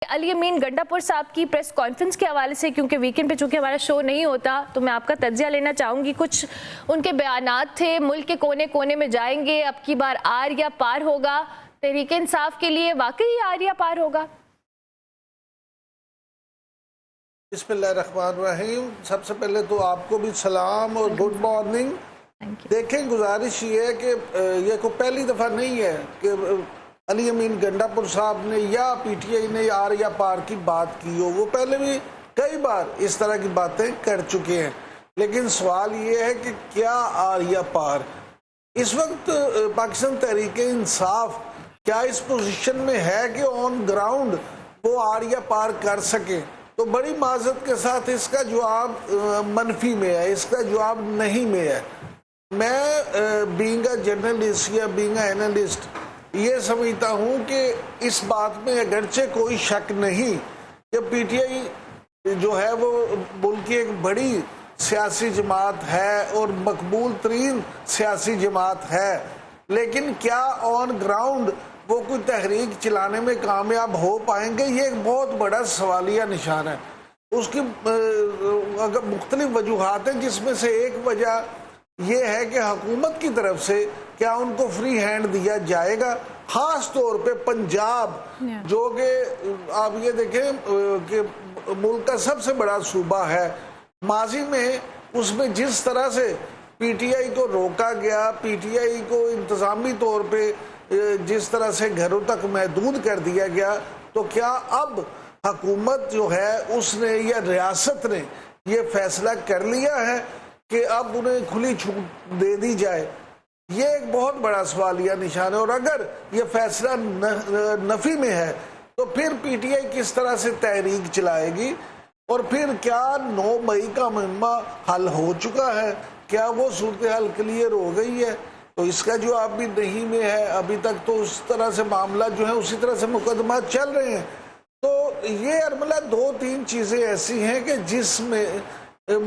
علی امین گنڈاپور صاحب کی press conference کے حوالے سے، کیونکہ ویکنڈ پہ چونکہ ہمارا شو نہیں ہوتا تو میں آپ کا تجزیہ لینا چاہوں گی. کچھ ان کے بیانات تھے، ملک کے کونے کونے میں جائیں گے، اب کی بار آر یا پار ہوگا. تحریک انصاف کے لیے واقعی آر یا پار ہوگا؟ بسم اللہ الرحمن الرحیم. سب سے پہلے تو آپ کو بھی سلام اور گڈ مارننگ. دیکھیں، گزارش یہ ہے کہ یہ کوئی پہلی دفعہ نہیں ہے کہ علی امین گنڈاپور صاحب نے یا پی ٹی آئی نے آر یا پار کی بات کی ہو. وہ پہلے بھی کئی بار اس طرح کی باتیں کر چکے ہیں، لیکن سوال یہ ہے کہ کیا آر یا پار. اس وقت پاکستان تحریک انصاف کیا اس پوزیشن میں ہے کہ آن گراؤنڈ وہ آر یا پار کر سکے؟ تو بڑی معذرت کے ساتھ اس کا جواب منفی میں ہے، اس کا جواب نہیں میں ہے. میں بینگ اے جرنلسٹ یا بینگ اے اینالسٹ یہ سمجھتا ہوں کہ اس بات میں اگرچہ کوئی شک نہیں کہ پی ٹی آئی جو ہے وہ ملک کی ایک بڑی سیاسی جماعت ہے اور مقبول ترین سیاسی جماعت ہے، لیکن کیا آن گراؤنڈ وہ کوئی تحریک چلانے میں کامیاب ہو پائیں گے؟ یہ ایک بہت بڑا سوالیہ نشان ہے. اس کی مختلف وجوہات ہیں، جس میں سے ایک وجہ یہ ہے کہ حکومت کی طرف سے کیا ان کو فری ہینڈ دیا جائے گا، خاص طور پہ پنجاب جو کہ آپ یہ دیکھیں کہ ملک کا سب سے بڑا صوبہ ہے. ماضی میں اس میں جس طرح سے پی ٹی آئی کو روکا گیا، پی ٹی آئی کو انتظامی طور پہ جس طرح سے گھروں تک محدود کر دیا گیا، تو کیا اب حکومت جو ہے اس نے یا ریاست نے یہ فیصلہ کر لیا ہے کہ اب انہیں کھلی چھوٹ دے دی جائے؟ یہ ایک بہت بڑا سوالیہ نشان ہے. اور اگر یہ فیصلہ نفی میں ہے تو پھر پی ٹی آئی کس طرح سے تحریک چلائے گی؟ اور پھر کیا 9 مئی کا مہمہ حل ہو چکا ہے؟ کیا وہ صورتحال کلیئر ہو گئی ہے؟ تو اس کا جواب بھی نہیں میں ہے. ابھی تک تو اس طرح سے معاملات جو ہیں اسی طرح سے مقدمات چل رہے ہیں. تو یہ ارملہ 2-3 چیزیں ایسی ہیں کہ جس میں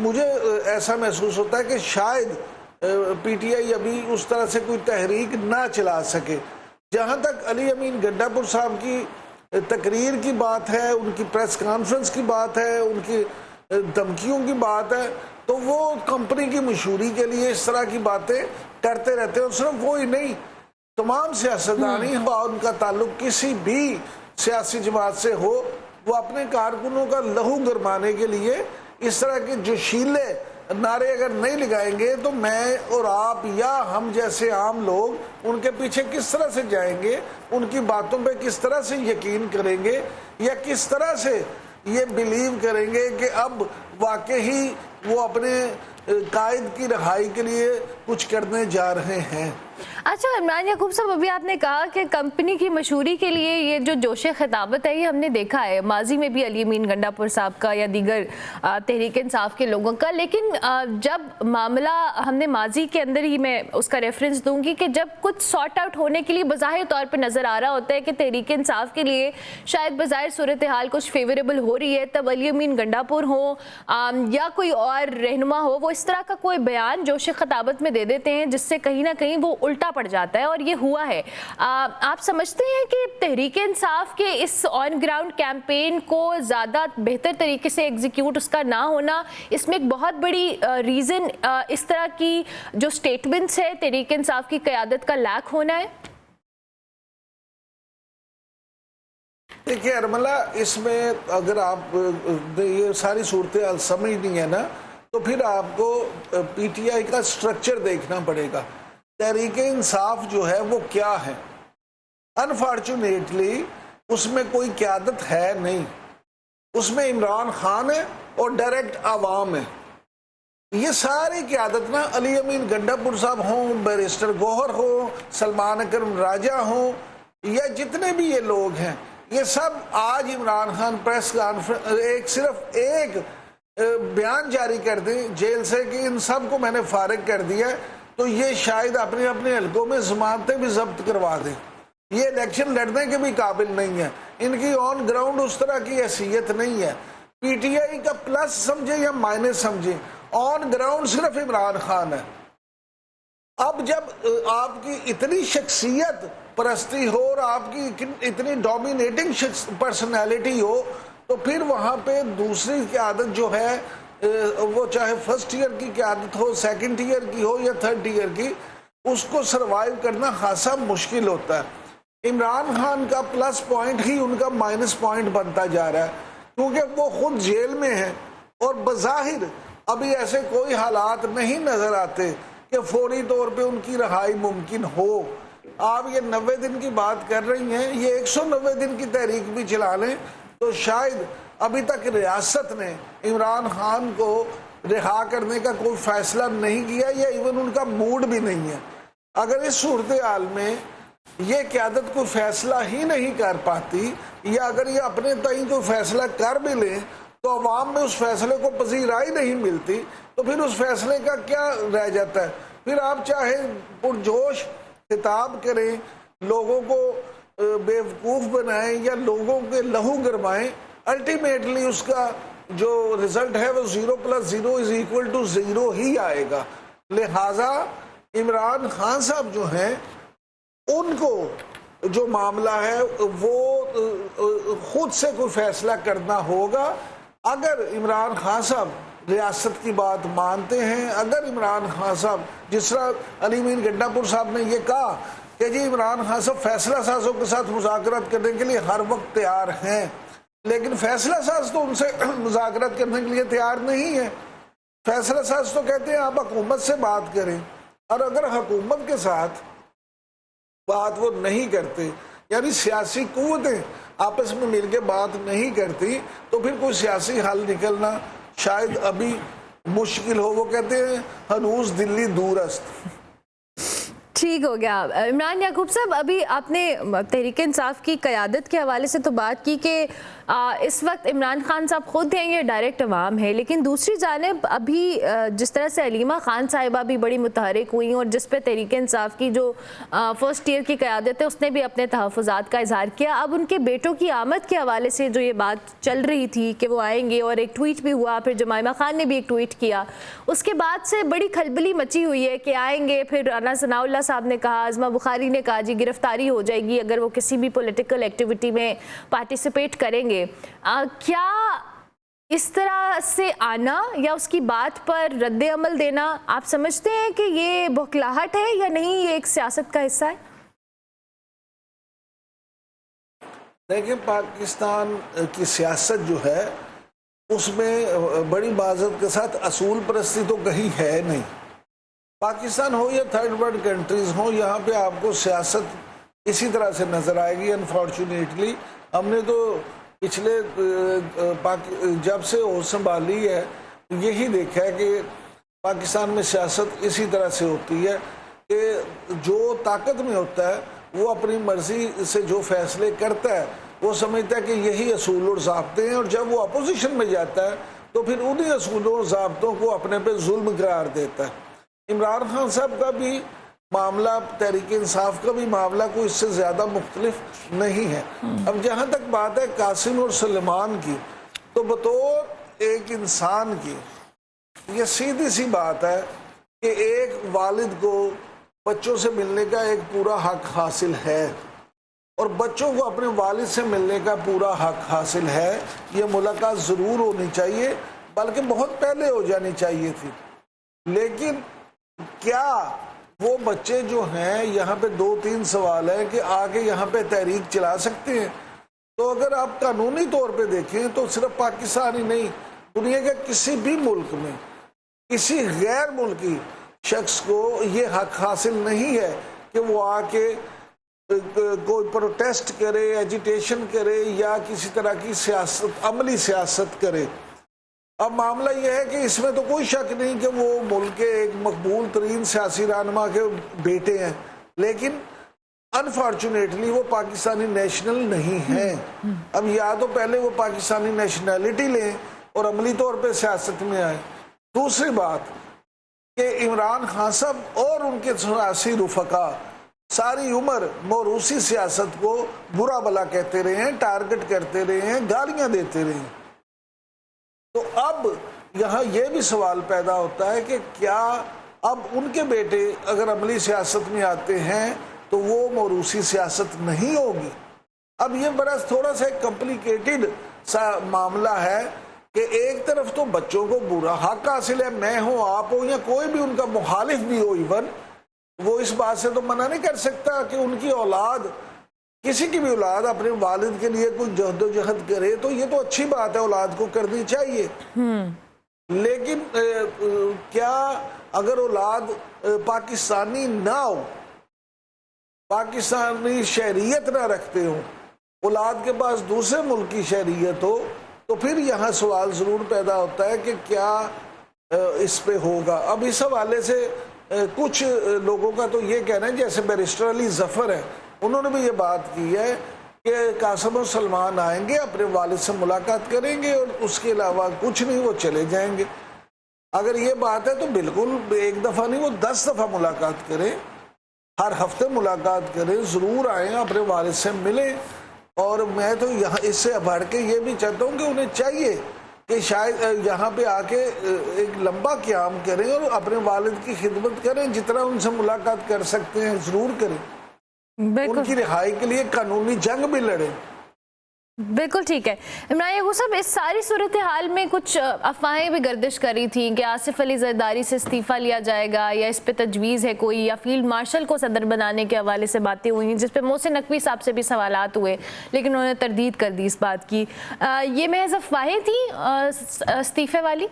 مجھے ایسا محسوس ہوتا ہے کہ شاید پی ٹی آئی ابھی اس طرح سے کوئی تحریک نہ چلا سکے. جہاں تک علی امین گنڈاپور صاحب کی تقریر کی بات ہے، ان کی پریس کانفرنس کی بات ہے، ان کی دھمکیوں کی بات ہے، تو وہ کمپنی کی مشہوری کے لیے اس طرح کی باتیں کرتے رہتے ہیں. اور صرف وہی نہیں، تمام سیاستدانی ان کا تعلق کسی بھی سیاسی جماعت سے ہو، وہ اپنے کارکنوں کا لہو گرمانے کے لیے اس طرح کے جوشیلے نعرے اگر نہیں لگائیں گے تو میں اور آپ یا ہم جیسے عام لوگ ان کے پیچھے کس طرح سے جائیں گے، ان کی باتوں پہ کس طرح سے یقین کریں گے، یا کس طرح سے یہ بلیو کریں گے کہ اب واقعی وہ اپنے قائد کی رہائی کے لیے کچھ کرنے جا رہے ہیں. اچھا عمران یعقوب صاحب، ابھی آپ نے کہا کہ کمپنی کی مشہوری کے لیے یہ جو جوش خطابت ہے یہ ہم نے دیکھا ہے ماضی میں بھی علی امین گنڈاپور صاحب کا یا دیگر تحریک انصاف کے لوگوں کا، لیکن جب معاملہ ہم نے ماضی کے اندر ہی میں اس کا ریفرنس دوں گی کہ جب کچھ سارٹ آؤٹ ہونے کے لیے بظاہر طور پہ نظر آ رہا ہوتا ہے کہ تحریک انصاف کے لیے شاید بظاہر صورتحال کچھ فیوریبل ہو رہی ہے، تب علی امین گنڈاپور ہوں یا کوئی اور رہنما ہو، وہ اس طرح کا کوئی بیان جوش خطابت میں دے دیتے ہیں جس سے کہیں نہ کہیں وہ الٹا پڑ جاتا ہے، اور یہ ہوا ہے. آپ سمجھتے ہیں کہ تحریک انصاف کے اس آن گراؤنڈ کیمپین کو زیادہ بہتر طریقے سے ایگزیکیوٹ اس کا نہ ہونا، اس میں ایک بہت بڑی ریزن اس طرح کی جو سٹیٹمنٹس ہے تحریک انصاف کی قیادت کا لیک ہونا ہے؟ دیکھیے ارملہ، اس میں اگر آپ یہ ساری صورتحال سمجھنی ہے نا تو پھر آپ کو پی ٹی آئی کا سٹرکچر دیکھنا پڑے گا. تحریک انصاف جو ہے وہ کیا ہے؟ انفارچونیٹلی اس میں کوئی قیادت ہے نہیں. اس میں عمران خان ہے اور ڈائریکٹ عوام ہے. یہ ساری قیادت نا علی امین گنڈاپور صاحب ہوں، بیرسٹر گوہر ہوں، سلمان اکرم راجہ ہوں، یا جتنے بھی یہ لوگ ہیں، یہ سب آج عمران خان پریس کانفرنس صرف ایک بیان جاری کر دیں جیل سے کہ ان سب کو میں نے فارغ کر دیا ہے، تو یہ شاید اپنے اپنے حلقوں میں ضمانتیں بھی ضبط کروا دیں. یہ الیکشن لڑنے کے بھی قابل نہیں ہے. ان کی آن گراؤنڈ اس طرح کی حیثیت نہیں ہے. پی ٹی آئی کا پلس سمجھیں یا مائنس سمجھیں، آن گراؤنڈ صرف عمران خان ہے. اب جب آپ کی اتنی شخصیت پرستی ہو اور آپ کی اتنی ڈومینیٹنگ پرسنالٹی ہو تو پھر وہاں پہ دوسری قیادت جو ہے وہ چاہے فرسٹ ایئر کی قیادت ہو، سیکنڈ ایئر کی ہو یا تھرڈ ایئر کی، اس کو سروائیو کرنا خاصا مشکل ہوتا ہے۔ عمران خان کا پلس پوائنٹ ہی ان کا مائنس پوائنٹ بنتا جا رہا ہے، کیونکہ وہ خود جیل میں ہیں اور بظاہر ابھی ایسے کوئی حالات نہیں نظر آتے کہ فوری طور پہ ان کی رہائی ممکن ہو۔ آپ یہ 90 دن کی بات کر رہی ہیں، یہ 190 دن کی تحریک بھی چلا لیں تو شاید ابھی تک ریاست نے عمران خان کو رہا کرنے کا کوئی فیصلہ نہیں کیا یا ایون ان کا موڈ بھی نہیں ہے۔ اگر اس صورتحال میں یہ قیادت کوئی فیصلہ ہی نہیں کر پاتی یا اگر یہ اپنے تئیں کوئی فیصلہ کر بھی لیں تو عوام میں اس فیصلے کو پذیرائی نہیں ملتی، تو پھر اس فیصلے کا کیا رہ جاتا ہے؟ پھر آپ چاہے پرجوش خطاب کریں، لوگوں کو بیوقوف بنائیں یا لوگوں کے لہو گرمائیں، الٹیمیٹلی اس کا جو رزلٹ ہے وہ 0+0=0 ہی آئے گا۔ لہٰذا عمران خان صاحب جو ہیں ان کو جو معاملہ ہے وہ خود سے کوئی فیصلہ کرنا ہوگا۔ اگر عمران خان صاحب ریاست کی بات مانتے ہیں، اگر عمران خان صاحب جس طرح علی امین گنڈا پور صاحب نے یہ کہا کہ جی عمران خان صاحب فیصلہ سازوں کے ساتھ مذاکرات کرنے کے لیے ہر وقت تیار ہیں، لیکن فیصلہ ساز تو ان سے مذاکرات کرنے کے لیے تیار نہیں ہے۔ فیصلہ ساز تو کہتے ہیں آپ حکومت سے بات کریں، اور اگر حکومت کے ساتھ بات وہ نہیں کرتے، یعنی سیاسی قوتیں آپس میں مل کے بات نہیں کرتی، تو پھر کوئی سیاسی حل نکلنا شاید ابھی مشکل ہو۔ وہ کہتے ہیں ہنوز دلی دور است۔ ٹھیک ہو گیا۔ عمران یعقوب صاحب، ابھی آپ نے تحریک انصاف کی قیادت کے حوالے سے تو بات کی کہ اس وقت عمران خان صاحب خود ہیں، یہ ڈائریکٹ عوام ہے، لیکن دوسری جانب ابھی جس طرح سے علیمہ خان صاحبہ بھی بڑی متحرک ہوئی اور جس پہ تحریک انصاف کی جو فرسٹ ایئر کی قیادت ہے اس نے بھی اپنے تحفظات کا اظہار کیا۔ اب ان کے بیٹوں کی آمد کے حوالے سے جو یہ بات چل رہی تھی کہ وہ آئیں گے اور ایک ٹویٹ بھی ہوا، پھر جمائمہ خان نے بھی ایک ٹویٹ کیا، اس کے بعد سے بڑی کھلبلی مچی ہوئی ہے کہ آئیں گے۔ پھر رانا ثناء اللہ صاحب نے کہا، عظمہ بخاری نے کہا جی گرفتاری ہو جائے گی اگر وہ کسی بھی پولیٹیکل ایکٹیویٹی میں پارٹیسپیٹ کریں گے۔ کیا اس طرح سے آنا یا اس کی بات پر رد عمل دینا آپ سمجھتے ہیں کہ یہ بوکھلاہٹ ہے یا نہیں، یہ ایک سیاست کا حصہ ہے؟ دیکھیں، پاکستان کی سیاست جو ہے اس میں بڑی معذرت کے ساتھ اصول پرستی تو کہیں ہے نہیں۔ پاکستان ہو یا تھرڈ ورلڈ کنٹریز ہو، یہاں پہ آپ کو سیاست اسی طرح سے نظر آئے گی۔ انفارچونیٹلی ہم نے تو پچھلے جب سے ہوش سنبھالی ہے یہی دیکھا ہے کہ پاکستان میں سیاست اسی طرح سے ہوتی ہے کہ جو طاقت میں ہوتا ہے وہ اپنی مرضی سے جو فیصلے کرتا ہے وہ سمجھتا ہے کہ یہی اصول اور ضابطے ہیں، اور جب وہ اپوزیشن میں جاتا ہے تو پھر انہی اصولوں اور ضابطوں کو اپنے پہ ظلم قرار دیتا ہے۔ عمران خان صاحب کا بھی معاملہ، تحریک انصاف کا بھی معاملہ کوئی اس سے زیادہ مختلف نہیں ہے۔ اب جہاں تک بات ہے قاسم اور سلیمان کی، تو بطور ایک انسان کی یہ سیدھی سی بات ہے کہ ایک والد کو بچوں سے ملنے کا ایک پورا حق حاصل ہے، اور بچوں کو اپنے والد سے ملنے کا پورا حق حاصل ہے۔ یہ ملاقات ضرور ہونی چاہیے، بلکہ بہت پہلے ہو جانی چاہیے تھی۔ لیکن کیا وہ بچے جو ہیں، یہاں پہ 2-3 سوال ہیں کہ آگے یہاں پہ تحریک چلا سکتے ہیں؟ تو اگر آپ قانونی طور پہ دیکھیں تو صرف پاکستان ہی نہیں، دنیا کے کسی بھی ملک میں کسی غیر ملکی شخص کو یہ حق حاصل نہیں ہے کہ وہ آ کے کوئی پروٹیسٹ کرے، ایجیٹیشن کرے یا کسی طرح کی سیاست، عملی سیاست کرے۔ اب معاملہ یہ ہے کہ اس میں تو کوئی شک نہیں کہ وہ ملک کے ایک مقبول ترین سیاسی رہنما کے بیٹے ہیں، لیکن انفارچونیٹلی وہ پاکستانی نیشنل نہیں ہیں۔ اب یا تو پہلے وہ پاکستانی نیشنلٹی لیں اور عملی طور پہ سیاست میں آئیں۔ دوسری بات کہ عمران خان صاحب اور ان کے سیاسی رفقا ساری عمر موروثی سیاست کو برا بلا کہتے رہے ہیں، ٹارگٹ کرتے رہے ہیں، گالیاں دیتے رہے ہیں۔ تو اب یہاں یہ بھی سوال پیدا ہوتا ہے کہ کیا اب ان کے بیٹے اگر عملی سیاست میں آتے ہیں تو وہ موروثی سیاست نہیں ہوگی. اب یہ بڑا تھوڑا سا کمپلیکیٹڈ سا معاملہ ہے کہ ایک طرف تو بچوں کو برا حق حاصل ہے, میں ہوں آپ ہوں یا کوئی بھی ان کا مخالف بھی ہو, ایون وہ اس بات سے تو منع نہیں کر سکتا کہ ان کی اولاد, کسی کی بھی اولاد اپنے والد کے لیے کوئی جہد و جہد کرے, تو یہ تو اچھی بات ہے, اولاد کو کرنی چاہیے. لیکن کیا اگر اولاد پاکستانی نہ ہو, پاکستانی شہریت نہ رکھتے ہوں, اولاد کے پاس دوسرے ملک کی شہریت ہو, تو پھر یہاں سوال ضرور پیدا ہوتا ہے کہ کیا اس پہ ہوگا. اب اس حوالے سے کچھ لوگوں کا تو یہ کہنا ہے, جیسے بیرسٹر علی ظفر ہے, انہوں نے بھی یہ بات کی ہے کہ قاسم و سلمان آئیں گے, اپنے والد سے ملاقات کریں گے اور اس کے علاوہ کچھ نہیں, وہ چلے جائیں گے. اگر یہ بات ہے تو بالکل ایک دفعہ نہیں, وہ 10 دفعہ ملاقات کریں, ہر ہفتے ملاقات کریں, ضرور آئیں, اپنے والد سے ملیں. اور میں تو یہاں اس سے بڑھ کے یہ بھی چاہتا ہوں کہ انہیں چاہیے کہ شاید یہاں پہ آ کے ایک لمبا قیام کریں اور اپنے والد کی خدمت کریں, جتنا ان سے ملاقات کر سکتے ہیں ضرور کریں, ان کی رہائی کے لیے قانونی جنگ بھی لڑیں. بالکل ٹھیک ہے. عمران یعقوب صاحب, اس ساری صورتحال میں کچھ افواہیں بھی گردش کری تھیں کہ آصف علی زرداری سے استعفیٰ لیا جائے گا, یا اس پہ تجویز ہے کوئی, یا فیلڈ مارشل کو صدر بنانے کے حوالے سے باتیں ہوئی, جس پہ محسن نقوی صاحب سے بھی سوالات ہوئے, لیکن انہوں نے تردید کر دی اس بات کی. یہ محض افواہیں تھیں استعفے والی؟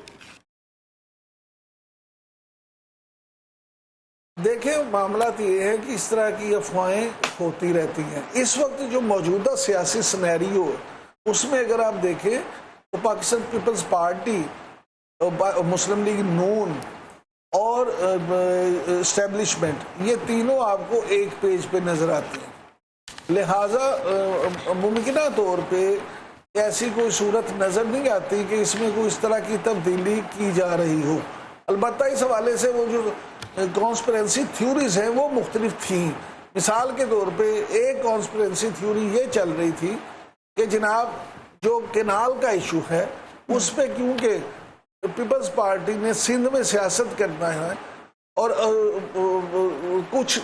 دیکھیں, معاملات یہ ہے کہ اس طرح کی افواہیں ہوتی رہتی ہیں. اس وقت جو موجودہ سیاسی سنیریو ہے اس میں اگر آپ دیکھیں تو پاکستان پیپلز پارٹی, مسلم لیگ نون اور اسٹیبلشمنٹ, یہ تینوں آپ کو ایک پیج پہ نظر آتے ہیں. لہٰذا ممکنہ طور پہ ایسی کوئی صورت نظر نہیں آتی کہ اس میں کوئی اس طرح کی تبدیلی کی جا رہی ہو. البتہ اس حوالے سے وہ جو کانسپیرنسی تھیوریز ہیں وہ مختلف تھیں. مثال کے طور پہ ایک کانسپیرنسی تھیوری یہ چل رہی تھی کہ جناب جو کینال کا ایشو ہے اس پہ کیونکہ پیپلز پارٹی نے سندھ میں سیاست کرنا ہے اور کچھ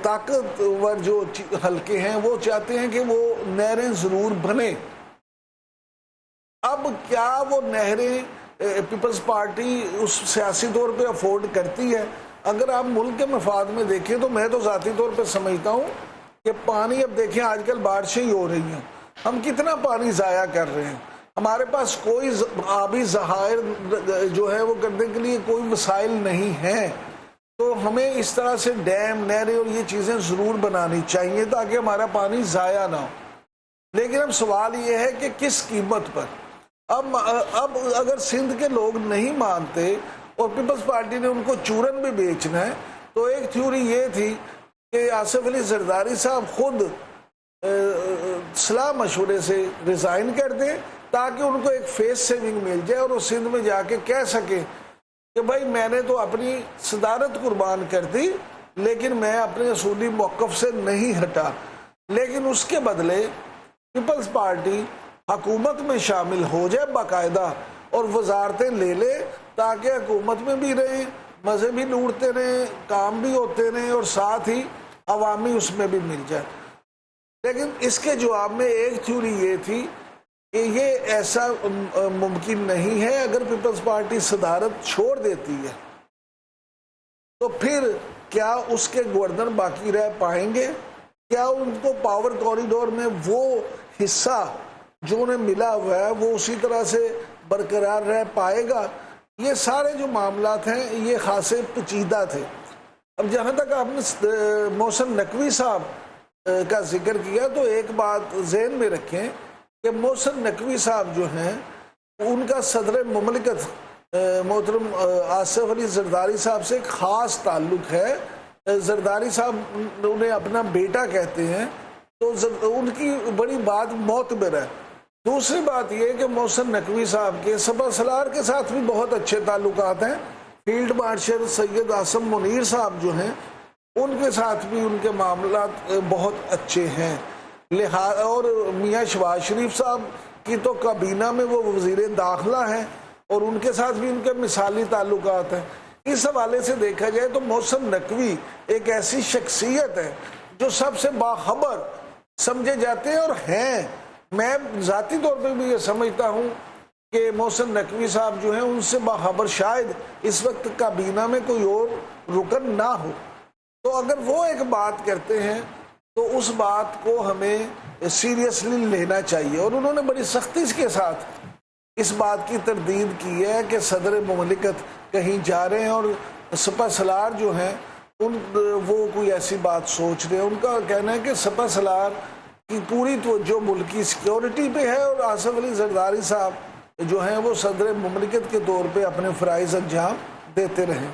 طاقتور جو حلقے ہیں وہ چاہتے ہیں کہ وہ نہریں ضرور بنیں. اب کیا وہ نہریں پیپلز پارٹی اس سیاسی طور پہ افورڈ کرتی ہے؟ اگر آپ ملک کے مفاد میں دیکھیں تو میں تو ذاتی طور پہ سمجھتا ہوں کہ پانی, اب دیکھیں آج کل بارشیں ہی ہو رہی ہیں, ہم کتنا پانی ضائع کر رہے ہیں, ہمارے پاس کوئی آبی ذخائر جو ہے وہ کرنے کے لیے کوئی وسائل نہیں ہیں. تو ہمیں اس طرح سے ڈیم, نہریں اور یہ چیزیں ضرور بنانی چاہیے تاکہ ہمارا پانی ضائع نہ ہو. لیکن اب سوال یہ ہے کہ کس قیمت پر. اب اگر سندھ کے لوگ نہیں مانتے اور پیپلز پارٹی نے ان کو چورن بھی بیچنا ہے, تو ایک تھیوری یہ تھی کہ آصف علی زرداری صاحب خود صلاح مشورے سے ریزائن کر دیں تاکہ ان کو ایک فیس سیونگ مل جائے اور وہ سندھ میں جا کے کہہ سکیں کہ بھائی میں نے تو اپنی صدارت قربان کر دی لیکن میں اپنے اصولی موقف سے نہیں ہٹا. لیکن اس کے بدلے پیپلز پارٹی حکومت میں شامل ہو جائے باقاعدہ اور وزارتیں لے لے تاکہ حکومت میں بھی رہیں, مزے بھی لوٹتے رہیں, کام بھی ہوتے رہیں اور ساتھ ہی عوامی اس میں بھی مل جائے. لیکن اس کے جواب میں ایک تھیوری یہ تھی کہ یہ ایسا ممکن نہیں ہے. اگر پیپلز پارٹی صدارت چھوڑ دیتی ہے تو پھر کیا اس کے گورنر باقی رہ پائیں گے؟ کیا ان کو پاور کوریڈور میں وہ حصہ جو انہیں ملا ہوا ہے وہ اسی طرح سے برقرار رہ پائے گا؟ یہ سارے جو معاملات ہیں یہ خاصے پیچیدہ تھے. اب جہاں تک آپ نے محسن نقوی صاحب کا ذکر کیا تو ایک بات ذہن میں رکھیں کہ محسن نقوی صاحب جو ہیں ان کا صدر مملکت محترم آصف علی زرداری صاحب سے ایک خاص تعلق ہے. زرداری صاحب انہیں اپنا بیٹا کہتے ہیں تو ان کی بڑی بات معتبر ہے. دوسری بات یہ کہ محسن نقوی صاحب کے سپہ سالار کے ساتھ بھی بہت اچھے تعلقات ہیں. فیلڈ مارشل سید عاصم منیر صاحب جو ہیں ان کے ساتھ بھی ان کے معاملات بہت اچھے ہیں. اور میاں شہباز شریف صاحب کی تو کابینہ میں وہ وزیر داخلہ ہیں اور ان کے ساتھ بھی ان کے مثالی تعلقات ہیں. اس حوالے سے دیکھا جائے تو محسن نقوی ایک ایسی شخصیت ہے جو سب سے باخبر سمجھے جاتے ہیں اور ہیں. میں ذاتی طور پہ بھی یہ سمجھتا ہوں کہ محسن نقوی صاحب جو ہیں ان سے باخبر شاید اس وقت کابینہ میں کوئی اور رکن نہ ہو. تو اگر وہ ایک بات کرتے ہیں تو اس بات کو ہمیں سیریسلی لینا چاہیے. اور انہوں نے بڑی سختی کے ساتھ اس بات کی تردید کی ہے کہ صدر مملکت کہیں جا رہے ہیں اور سپہ سالار جو ہیں وہ کوئی ایسی بات سوچ رہے ہیں. ان کا کہنا ہے کہ سپہ سالار کی پوری توجہ ملکی سیکیورٹی پہ ہے اور آصف علی زرداری صاحب جو ہیں وہ صدر مملکت کے طور پہ اپنے فرائض انجام دیتے رہیں.